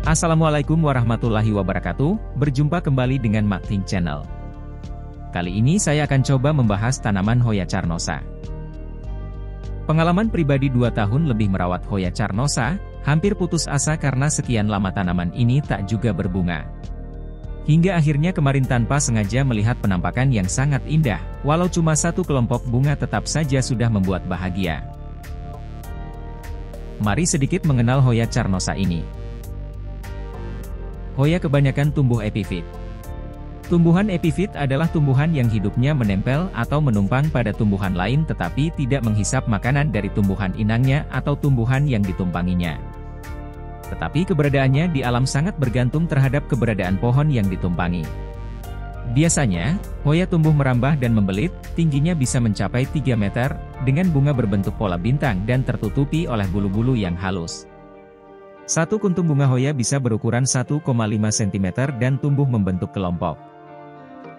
Assalamualaikum warahmatullahi wabarakatuh, berjumpa kembali dengan Makting Channel. Kali ini saya akan coba membahas tanaman Hoya carnosa. Pengalaman pribadi 2 tahun lebih merawat Hoya carnosa, hampir putus asa karena sekian lama tanaman ini tak juga berbunga. Hingga akhirnya kemarin tanpa sengaja melihat penampakan yang sangat indah, walau cuma satu kelompok bunga tetap saja sudah membuat bahagia. Mari sedikit mengenal Hoya carnosa ini. Hoya kebanyakan tumbuh epifit. Tumbuhan epifit adalah tumbuhan yang hidupnya menempel atau menumpang pada tumbuhan lain tetapi tidak menghisap makanan dari tumbuhan inangnya atau tumbuhan yang ditumpanginya. Tetapi keberadaannya di alam sangat bergantung terhadap keberadaan pohon yang ditumpangi. Biasanya, Hoya tumbuh merambah dan membelit, tingginya bisa mencapai 3 meter, dengan bunga berbentuk pola bintang dan tertutupi oleh bulu-bulu yang halus. Satu kuntum bunga Hoya bisa berukuran 1,5 cm dan tumbuh membentuk kelompok.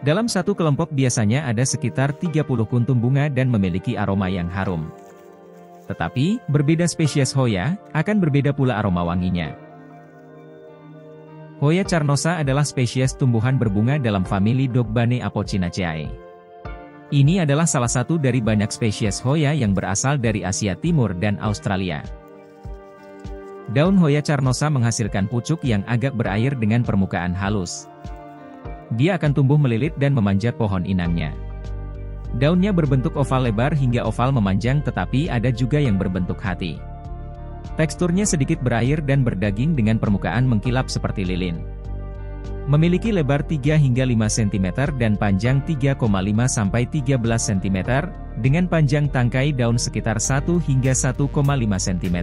Dalam satu kelompok biasanya ada sekitar 30 kuntum bunga dan memiliki aroma yang harum. Tetapi, berbeda spesies Hoya, akan berbeda pula aroma wanginya. Hoya carnosa adalah spesies tumbuhan berbunga dalam famili Dogbane Apocynaceae. Ini adalah salah satu dari banyak spesies Hoya yang berasal dari Asia Timur dan Australia. Daun Hoya carnosa menghasilkan pucuk yang agak berair dengan permukaan halus. Dia akan tumbuh melilit dan memanjat pohon inangnya. Daunnya berbentuk oval lebar hingga oval memanjang tetapi ada juga yang berbentuk hati. Teksturnya sedikit berair dan berdaging dengan permukaan mengkilap seperti lilin. Memiliki lebar 3 hingga 5 cm dan panjang 3,5 sampai 13 cm, dengan panjang tangkai daun sekitar 1 hingga 1,5 cm.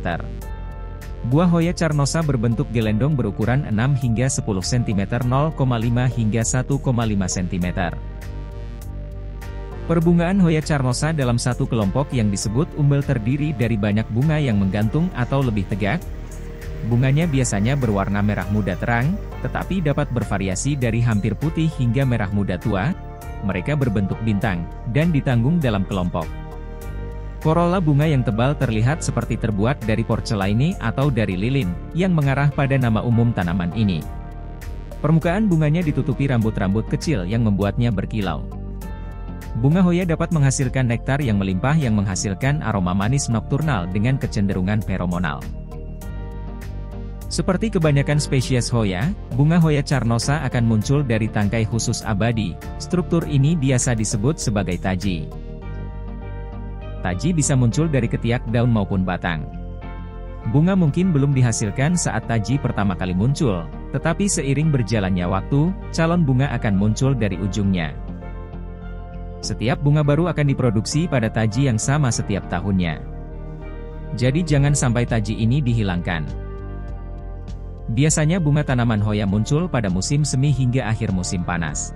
Buah Hoya carnosa berbentuk gelendong berukuran 6 hingga 10 cm 0,5 hingga 1,5 cm. Perbungaan Hoya carnosa dalam satu kelompok yang disebut umbel terdiri dari banyak bunga yang menggantung atau lebih tegak. Bunganya biasanya berwarna merah muda terang, tetapi dapat bervariasi dari hampir putih hingga merah muda tua. Mereka berbentuk bintang, dan ditanggung dalam kelompok. Korola bunga yang tebal terlihat seperti terbuat dari porcelaine atau dari lilin, yang mengarah pada nama umum tanaman ini. Permukaan bunganya ditutupi rambut-rambut kecil yang membuatnya berkilau. Bunga Hoya dapat menghasilkan nektar yang melimpah yang menghasilkan aroma manis nokturnal dengan kecenderungan feromonal. Seperti kebanyakan spesies Hoya, bunga Hoya carnosa akan muncul dari tangkai khusus abadi. Struktur ini biasa disebut sebagai taji. Taji bisa muncul dari ketiak daun maupun batang. Bunga mungkin belum dihasilkan saat taji pertama kali muncul, tetapi seiring berjalannya waktu, calon bunga akan muncul dari ujungnya. Setiap bunga baru akan diproduksi pada taji yang sama setiap tahunnya. Jadi jangan sampai taji ini dihilangkan. Biasanya bunga tanaman Hoya muncul pada musim semi hingga akhir musim panas.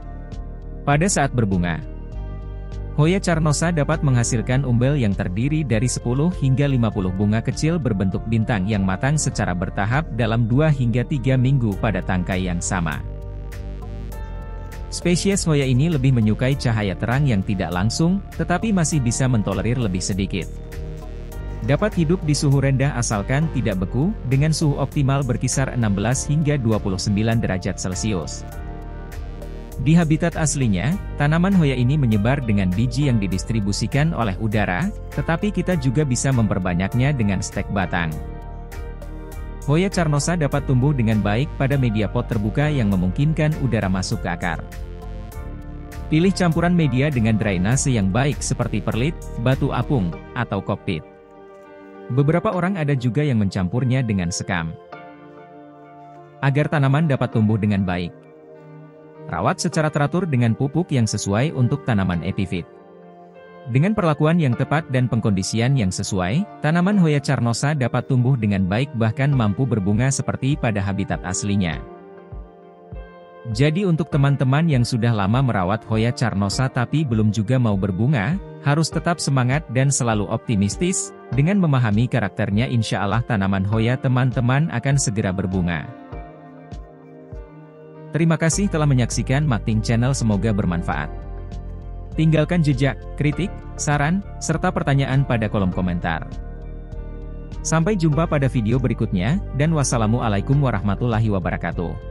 Pada saat berbunga, Hoya carnosa dapat menghasilkan umbel yang terdiri dari 10 hingga 50 bunga kecil berbentuk bintang yang matang secara bertahap dalam 2 hingga 3 minggu pada tangkai yang sama. Spesies Hoya ini lebih menyukai cahaya terang yang tidak langsung, tetapi masih bisa mentolerir lebih sedikit. Dapat hidup di suhu rendah asalkan tidak beku, dengan suhu optimal berkisar 16 hingga 29 derajat Celcius. Di habitat aslinya, tanaman Hoya ini menyebar dengan biji yang didistribusikan oleh udara, tetapi kita juga bisa memperbanyaknya dengan stek batang. Hoya carnosa dapat tumbuh dengan baik pada media pot terbuka yang memungkinkan udara masuk ke akar. Pilih campuran media dengan drainase yang baik seperti perlit, batu apung, atau kokpit. Beberapa orang ada juga yang mencampurnya dengan sekam. Agar tanaman dapat tumbuh dengan baik, rawat secara teratur dengan pupuk yang sesuai untuk tanaman epifit. Dengan perlakuan yang tepat dan pengkondisian yang sesuai, tanaman Hoya carnosa dapat tumbuh dengan baik bahkan mampu berbunga seperti pada habitat aslinya. Jadi untuk teman-teman yang sudah lama merawat Hoya carnosa tapi belum juga mau berbunga, harus tetap semangat dan selalu optimistis. Dengan memahami karakternya insya Allah tanaman Hoya teman-teman akan segera berbunga. Terima kasih telah menyaksikan Makting Channel, semoga bermanfaat. Tinggalkan jejak, kritik, saran, serta pertanyaan pada kolom komentar. Sampai jumpa pada video berikutnya, dan wassalamualaikum warahmatullahi wabarakatuh.